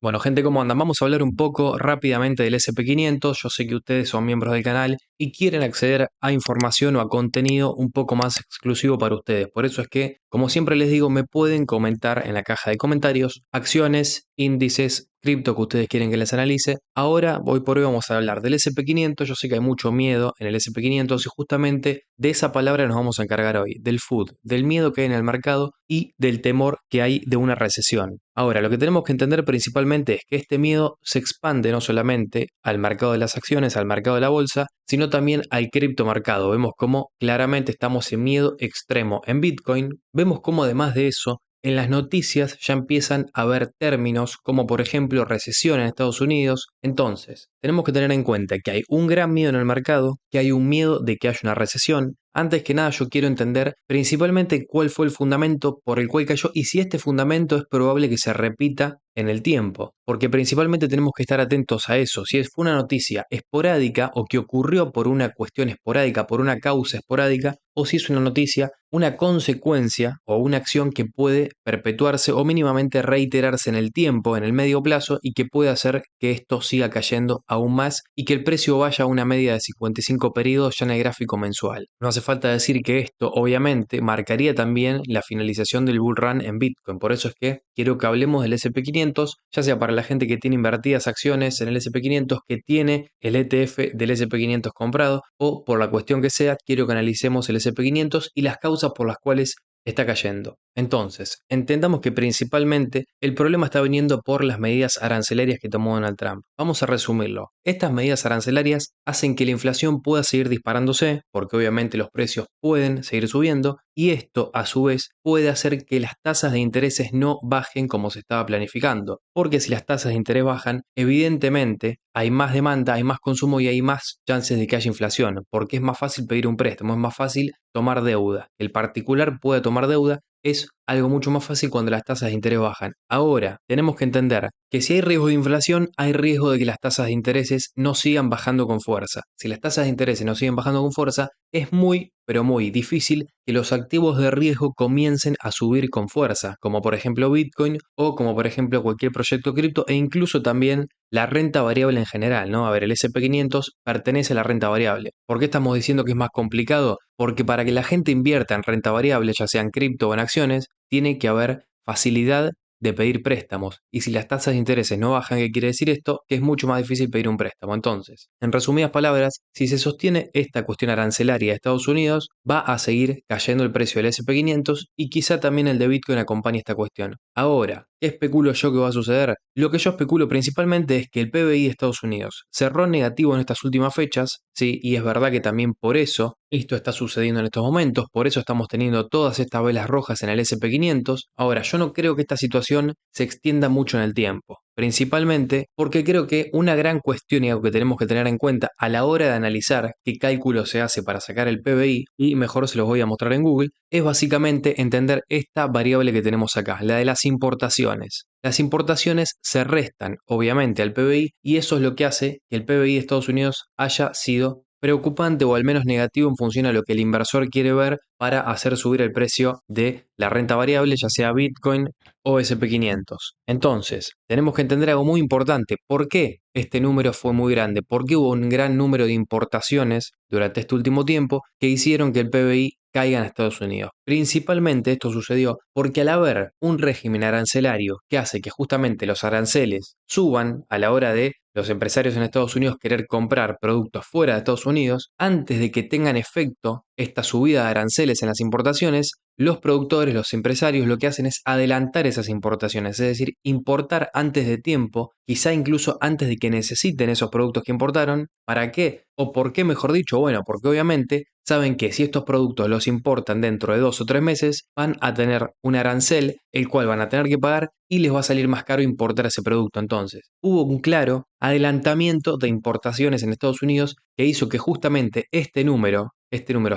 Bueno, gente, ¿cómo andan? Vamos a hablar un poco rápidamente del SP500. Yo sé que ustedes son miembros del canal y quieren acceder a información o a contenido un poco más exclusivo para ustedes. Por eso es que, como siempre les digo, me pueden comentar en la caja de comentarios acciones, índices, cripto que ustedes quieren que les analice. Ahora, hoy por hoy, vamos a hablar del SP500. Yo sé que hay mucho miedo en el SP500 y justamente de esa palabra nos vamos a encargar hoy, del FUD, del miedo que hay en el mercado y del temor que hay de una recesión. Ahora, lo que tenemos que entender principalmente es que este miedo se expande no solamente al mercado de las acciones, al mercado de la bolsa, sino también al criptomercado. Vemos cómo claramente estamos en miedo extremo en Bitcoin. Vemos cómo además de eso, en las noticias ya empiezan a haber términos como por ejemplo recesión en Estados Unidos. Entonces, tenemos que tener en cuenta que hay un gran miedo en el mercado, que hay un miedo de que haya una recesión. Antes que nada, yo quiero entender principalmente cuál fue el fundamento por el cual cayó y si este fundamento es probable que se repita en el tiempo, porque principalmente tenemos que estar atentos a eso. Si fue una noticia esporádica o que ocurrió por una cuestión esporádica, por una causa esporádica, o si es una noticia, una consecuencia o una acción que puede perpetuarse o mínimamente reiterarse en el tiempo, en el medio plazo, y que puede hacer que esto siga cayendo aún más y que el precio vaya a una media de 55 periodos ya en el gráfico mensual. No hace falta decir que esto obviamente marcaría también la finalización del bull run en Bitcoin. Por eso es que quiero que hablemos del SP500, ya sea para la gente que tiene invertidas acciones en el SP500, que tiene el ETF del SP500 comprado, o por la cuestión que sea, quiero que analicemos el SP500 y las causas por las cuales está cayendo. Entonces, entendamos que principalmente el problema está viniendo por las medidas arancelarias que tomó Donald Trump. Vamos a resumirlo. Estas medidas arancelarias hacen que la inflación pueda seguir disparándose, porque obviamente los precios pueden seguir subiendo, y esto a su vez puede hacer que las tasas de intereses no bajen como se estaba planificando, porque si las tasas de interés bajan, evidentemente hay más demanda, hay más consumo y hay más chances de que haya inflación, porque es más fácil pedir un préstamo, es más fácil tomar deuda. El particular puede tomar deuda, es algo mucho más fácil cuando las tasas de interés bajan. Ahora, tenemos que entender que si hay riesgo de inflación, hay riesgo de que las tasas de intereses no sigan bajando con fuerza. Si las tasas de intereses no siguen bajando con fuerza, es muy, pero muy difícil que los activos de riesgo comiencen a subir con fuerza, como por ejemplo Bitcoin o como por ejemplo cualquier proyecto cripto e incluso también la renta variable en general, ¿no? A ver, el SP500 pertenece a la renta variable. ¿Por qué estamos diciendo que es más complicado? Porque para que la gente invierta en renta variable, ya sea en cripto o en acciones, tiene que haber facilidad de pedir préstamos. Y si las tasas de intereses no bajan, ¿qué quiere decir esto? Que es mucho más difícil pedir un préstamo. Entonces, en resumidas palabras, si se sostiene esta cuestión arancelaria de Estados Unidos, va a seguir cayendo el precio del SP500 y quizá también el de Bitcoin acompañe esta cuestión. Ahora, ¿qué especulo yo que va a suceder? Lo que yo especulo principalmente es que el PBI de Estados Unidos cerró negativo en estas últimas fechas, sí, y es verdad que también por eso esto está sucediendo en estos momentos, por eso estamos teniendo todas estas velas rojas en el SP500. Ahora, yo no creo que esta situación se extienda mucho en el tiempo, principalmente porque creo que una gran cuestión y algo que tenemos que tener en cuenta a la hora de analizar qué cálculo se hace para sacar el PBI, y mejor se los voy a mostrar en Google, es básicamente entender esta variable que tenemos acá, la de las importaciones. Las importaciones se restan, obviamente, al PBI y eso es lo que hace que el PBI de Estados Unidos haya sido preocupante o al menos negativo en función a lo que el inversor quiere ver para hacer subir el precio de la renta variable, ya sea Bitcoin o SP500. Entonces, tenemos que entender algo muy importante. ¿Por qué este número fue muy grande? ¿Por qué hubo un gran número de importaciones durante este último tiempo que hicieron que el PBI caiga en Estados Unidos? Principalmente esto sucedió porque al haber un régimen arancelario que hace que justamente los aranceles suban a la hora de los empresarios en Estados Unidos querer comprar productos fuera de Estados Unidos, antes de que tengan efecto esta subida de aranceles en las importaciones, los productores, los empresarios lo que hacen es adelantar esas importaciones, es decir, importar antes de tiempo, quizá incluso antes de que necesiten esos productos que importaron. ¿Para qué? ¿O por qué, mejor dicho? Bueno, porque obviamente saben que si estos productos los importan dentro de 2 o 3 meses, van a tener un arancel, el cual van a tener que pagar y les va a salir más caro importar ese producto. Entonces, hubo un claro adelantamiento de importaciones en Estados Unidos que hizo que justamente este número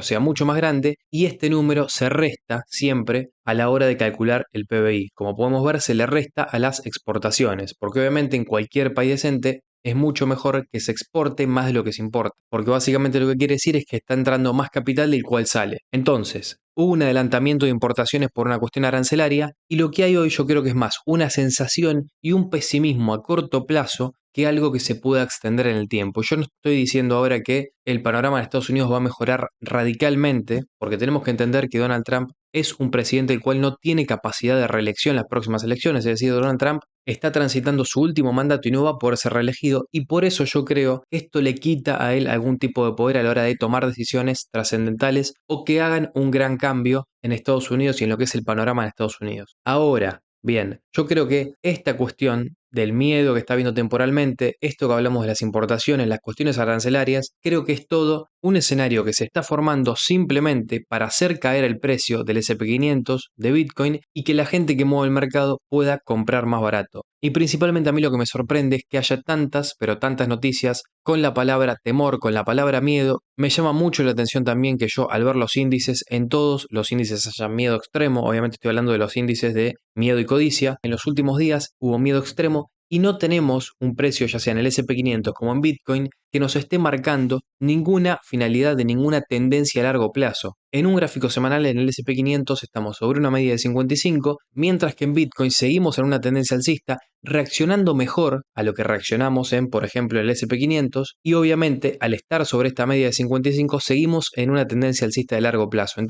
sea mucho más grande y este número se resta siempre a la hora de calcular el PBI. Como podemos ver, se le resta a las exportaciones, porque obviamente en cualquier país decente es mucho mejor que se exporte más de lo que se importa, porque básicamente lo que quiere decir es que está entrando más capital del cual sale. Entonces, hubo un adelantamiento de importaciones por una cuestión arancelaria y lo que hay hoy yo creo que es más una sensación y un pesimismo a corto plazo que algo que se pueda extender en el tiempo. Yo no estoy diciendo ahora que el panorama de Estados Unidos va a mejorar radicalmente, porque tenemos que entender que Donald Trump es un presidente el cual no tiene capacidad de reelección en las próximas elecciones, es decir, Donald Trump está transitando su último mandato y no va a poder ser reelegido, y por eso yo creo que esto le quita a él algún tipo de poder a la hora de tomar decisiones trascendentales o que hagan un gran cambio en Estados Unidos y en lo que es el panorama de Estados Unidos. Ahora, bien, yo creo que esta cuestión del miedo que está habiendo temporalmente, esto que hablamos de las importaciones, las cuestiones arancelarias, creo que es todo un escenario que se está formando simplemente para hacer caer el precio del SP500 de Bitcoin y que la gente que mueve el mercado pueda comprar más barato. Y principalmente a mí lo que me sorprende es que haya tantas, pero tantas noticias con la palabra temor, con la palabra miedo. Me llama mucho la atención también que yo al ver los índices, en todos los índices haya miedo extremo, obviamente estoy hablando de los índices de miedo y codicia. En los últimos días hubo miedo extremo y no tenemos un precio, ya sea en el SP500 como en Bitcoin, que nos esté marcando ninguna finalidad de ninguna tendencia a largo plazo. En un gráfico semanal en el SP500 estamos sobre una media de 55, mientras que en Bitcoin seguimos en una tendencia alcista, reaccionando mejor a lo que reaccionamos en, por ejemplo, el SP500, y obviamente al estar sobre esta media de 55 seguimos en una tendencia alcista de largo plazo.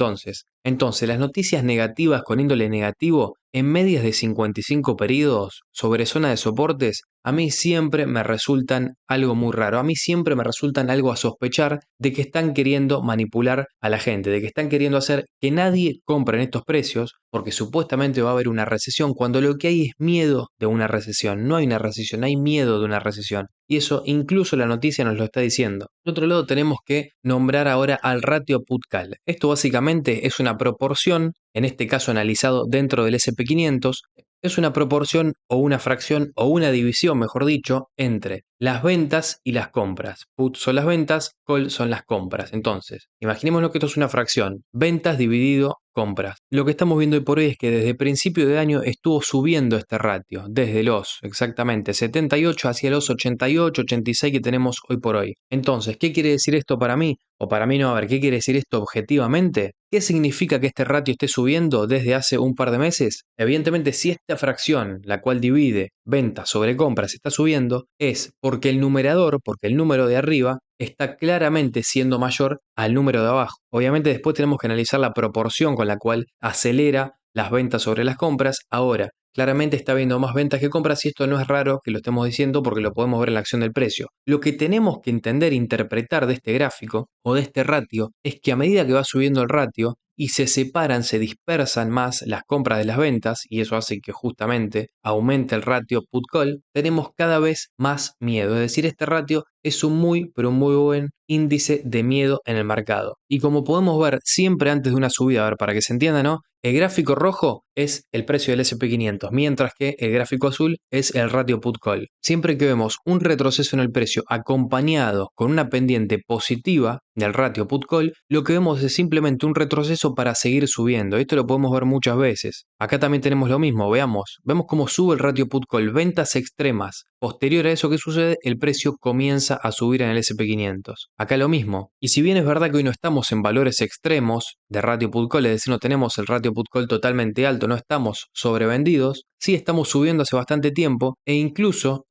Entonces las noticias negativas con índole negativo en medias de 55 periodos sobre zona de soportes, a mí siempre me resultan algo muy raro. A mí siempre me resultan algo a sospechar de que están queriendo manipular a la gente, de que están queriendo hacer que nadie compre en estos precios, porque supuestamente va a haber una recesión, cuando lo que hay es miedo de una recesión. No hay una recesión, hay miedo de una recesión. Y eso incluso la noticia nos lo está diciendo. Por otro lado, tenemos que nombrar ahora al ratio put-call. Esto básicamente es una proporción, en este caso analizado dentro del SP500, es una proporción o una fracción o una división, mejor dicho, entre las ventas y las compras. Put son las ventas, call son las compras. Entonces, imaginémonos que esto es una fracción. Ventas dividido compras. Lo que estamos viendo hoy por hoy es que desde principio de año estuvo subiendo este ratio, desde los exactamente 78 hacia los 88, 86 que tenemos hoy por hoy. Entonces, ¿qué quiere decir esto para mí? O para mí no, a ver, ¿qué quiere decir esto objetivamente? ¿Qué significa que este ratio esté subiendo desde hace un par de meses? Evidentemente, si esta fracción, la cual divide ventas sobre compras, está subiendo, es porque el numerador, porque el número de arriba, está claramente siendo mayor al número de abajo. Obviamente después tenemos que analizar la proporción con la cual acelera las ventas sobre las compras. Ahora, claramente está habiendo más ventas que compras y esto no es raro que lo estemos diciendo porque lo podemos ver en la acción del precio. Lo que tenemos que entender e interpretar de este gráfico o de este ratio es que a medida que va subiendo el ratio y se separan, se dispersan más las compras de las ventas y eso hace que justamente aumente el ratio put-call, tenemos cada vez más miedo. Es decir, este ratio es un muy, pero muy buen índice de miedo en el mercado. Y como podemos ver siempre antes de una subida, a ver, para que se entienda, ¿no? El gráfico rojo es el precio del SP500, mientras que el gráfico azul es el ratio put-call. Siempre que vemos un retroceso en el precio acompañado con una pendiente positiva del ratio put-call, lo que vemos es simplemente un retroceso para seguir subiendo. Esto lo podemos ver muchas veces. Acá también tenemos lo mismo, vemos cómo sube el ratio put-call, ventas extremas. Posterior a eso que sucede, el precio comienza a subir en el SP500. Acá lo mismo. Y si bien es verdad que hoy no estamos en valores extremos de ratio put-call, es decir, no tenemos el ratio put-call totalmente alto, no estamos sobrevendidos, sí estamos subiendo hace bastante tiempo e incluso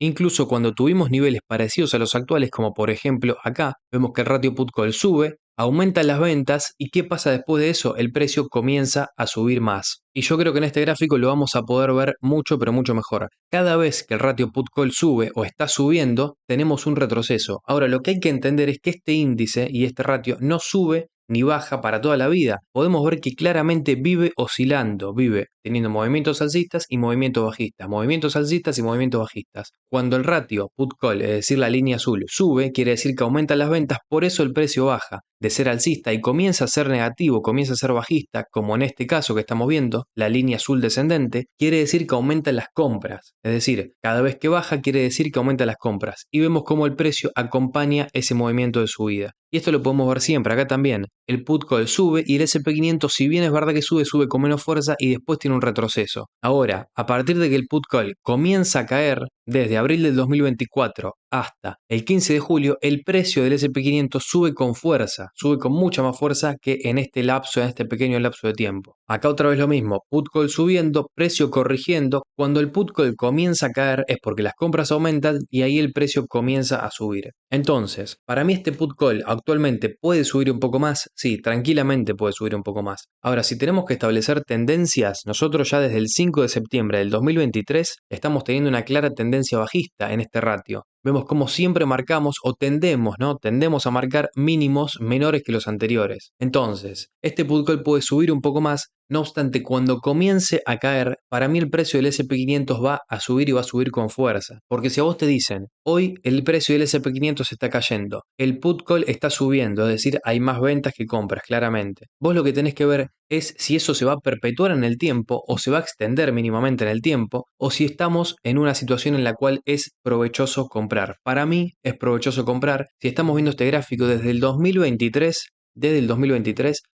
cuando tuvimos niveles parecidos a los actuales, como por ejemplo acá, vemos que el ratio put-call sube, aumentan las ventas y ¿qué pasa después de eso? El precio comienza a subir más. Y yo creo que en este gráfico lo vamos a poder ver mucho, pero mucho mejor. Cada vez que el ratio put-call sube o está subiendo, tenemos un retroceso. Ahora, lo que hay que entender es que este índice y este ratio no sube ni baja para toda la vida. Podemos ver que claramente vive oscilando, vive teniendo movimientos alcistas y movimientos bajistas, movimientos alcistas y movimientos bajistas. Cuando el ratio put-call, es decir, la línea azul, sube, quiere decir que aumentan las ventas, por eso el precio baja de ser alcista y comienza a ser negativo, comienza a ser bajista, como en este caso que estamos viendo, la línea azul descendente, quiere decir que aumentan las compras. Es decir, cada vez que baja quiere decir que aumentan las compras. Y vemos cómo el precio acompaña ese movimiento de subida. Y esto lo podemos ver siempre, acá también. El put call sube y el SP500, si bien es verdad que sube, sube con menos fuerza y después tiene un retroceso. Ahora, a partir de que el put call comienza a caer, desde abril del 2024 hasta el 15 de julio, el precio del S&P 500 sube con fuerza, sube con mucha más fuerza que en este lapso, en este pequeño lapso de tiempo. Acá otra vez lo mismo, put call subiendo, precio corrigiendo. Cuando el put call comienza a caer es porque las compras aumentan y ahí el precio comienza a subir. Entonces, para mí este put call actualmente puede subir un poco más, sí, tranquilamente puede subir un poco más. Ahora, si tenemos que establecer tendencias, nosotros ya desde el 5 de septiembre del 2023 estamos teniendo una clara tendencia bajista en este ratio. Vemos como siempre marcamos o tendemos, ¿no? Tendemos a marcar mínimos menores que los anteriores. Entonces, este put call puede subir un poco más, no obstante, cuando comience a caer, para mí el precio del S&P 500 va a subir y va a subir con fuerza. Porque si a vos te dicen, hoy el precio del S&P 500 está cayendo, el put call está subiendo, es decir, hay más ventas que compras, claramente. Vos lo que tenés que ver es si eso se va a perpetuar en el tiempo o se va a extender mínimamente en el tiempo o si estamos en una situación en la cual es provechoso comprar. Para mí es provechoso comprar. Si estamos viendo este gráfico desde el 2023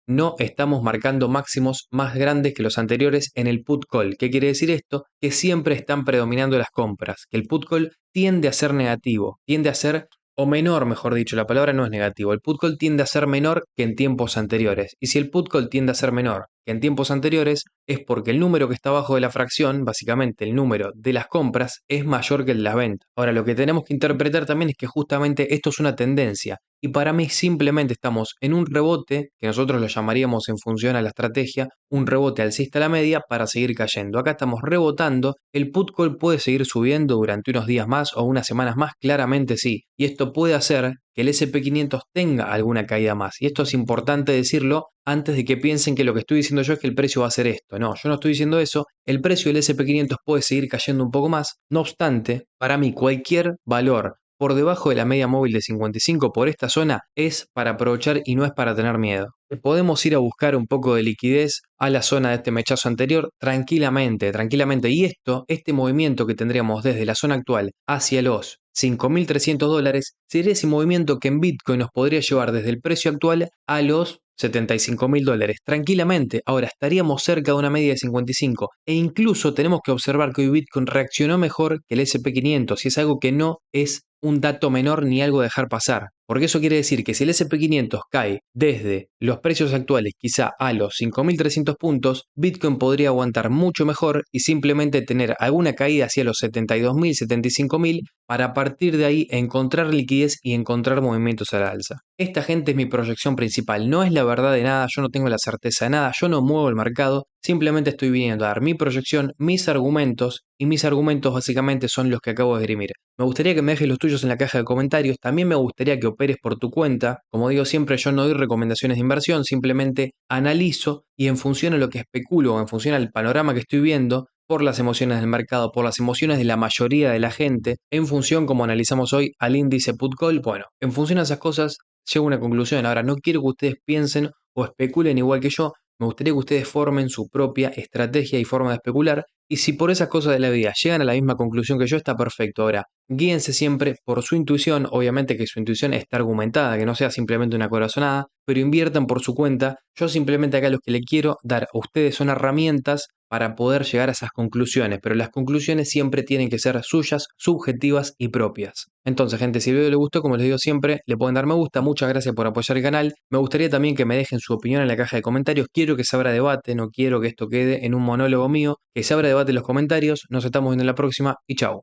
no estamos marcando máximos más grandes que los anteriores en el put call. ¿Qué quiere decir esto? Que siempre están predominando las compras, que el put call tiende a ser negativo, tiende a ser o menor, mejor dicho, la palabra no es negativo. El put call tiende a ser menor que en tiempos anteriores. Y si el put call tiende a ser menor que en tiempos anteriores, es porque el número que está abajo de la fracción, básicamente el número de las compras, es mayor que el de las ventas. Ahora, lo que tenemos que interpretar también es que justamente esto es una tendencia. Y para mí simplemente estamos en un rebote, que nosotros lo llamaríamos en función a la estrategia, un rebote alcista a la media para seguir cayendo. Acá estamos rebotando, el put call puede seguir subiendo durante unos días más o unas semanas más, claramente sí. Y esto puede hacer que el S&P 500 tenga alguna caída más. Y esto es importante decirlo antes de que piensen que lo que estoy diciendo yo es que el precio va a ser esto. No, yo no estoy diciendo eso. El precio del S&P 500 puede seguir cayendo un poco más. No obstante, para mí cualquier valor por debajo de la media móvil de 55 por esta zona es para aprovechar y no es para tener miedo. Podemos ir a buscar un poco de liquidez a la zona de este mechazo anterior tranquilamente, tranquilamente. Y este movimiento que tendríamos desde la zona actual hacia los $5.300 sería ese movimiento que en Bitcoin nos podría llevar desde el precio actual a los $75.000 tranquilamente. Ahora estaríamos cerca de una media de 55 e incluso tenemos que observar que hoy Bitcoin reaccionó mejor que el S&P 500 y es algo que no es un dato menor ni algo a dejar pasar. Porque eso quiere decir que si el S&P 500 cae desde los precios actuales quizá a los 5.300 puntos, Bitcoin podría aguantar mucho mejor y simplemente tener alguna caída hacia los 72.000, 75.000 para a partir de ahí encontrar liquidez y encontrar movimientos a la alza. Esta, gente, es mi proyección principal, no es la verdad de nada, yo no tengo la certeza de nada, yo no muevo el mercado, simplemente estoy viniendo a dar mi proyección, mis argumentos, y mis argumentos básicamente son los que acabo de esgrimir. Me gustaría que me dejes los tuyos en la caja de comentarios, también me gustaría que operes por tu cuenta, como digo siempre, yo no doy recomendaciones de inversión, simplemente analizo y en función a lo que especulo o en función al panorama que estoy viendo, por las emociones del mercado, por las emociones de la mayoría de la gente, en función, como analizamos hoy, al índice put call, bueno, en función a esas cosas llego a una conclusión. Ahora, no quiero que ustedes piensen o especulen igual que yo, me gustaría que ustedes formen su propia estrategia y forma de especular, y si por esas cosas de la vida llegan a la misma conclusión que yo, está perfecto. Ahora, guíense siempre por su intuición, obviamente que su intuición está argumentada, que no sea simplemente una corazonada, pero inviertan por su cuenta. Yo simplemente acá lo que le quiero dar a ustedes son herramientas para poder llegar a esas conclusiones, pero las conclusiones siempre tienen que ser suyas, subjetivas y propias. Entonces, gente, si el video les gustó, como les digo siempre, le pueden dar me gusta, muchas gracias por apoyar el canal. Me gustaría también que me dejen su opinión en la caja de comentarios, quiero que se abra debate, no quiero que esto quede en un monólogo mío, que se abra debate en los comentarios, nos estamos viendo en la próxima y chau.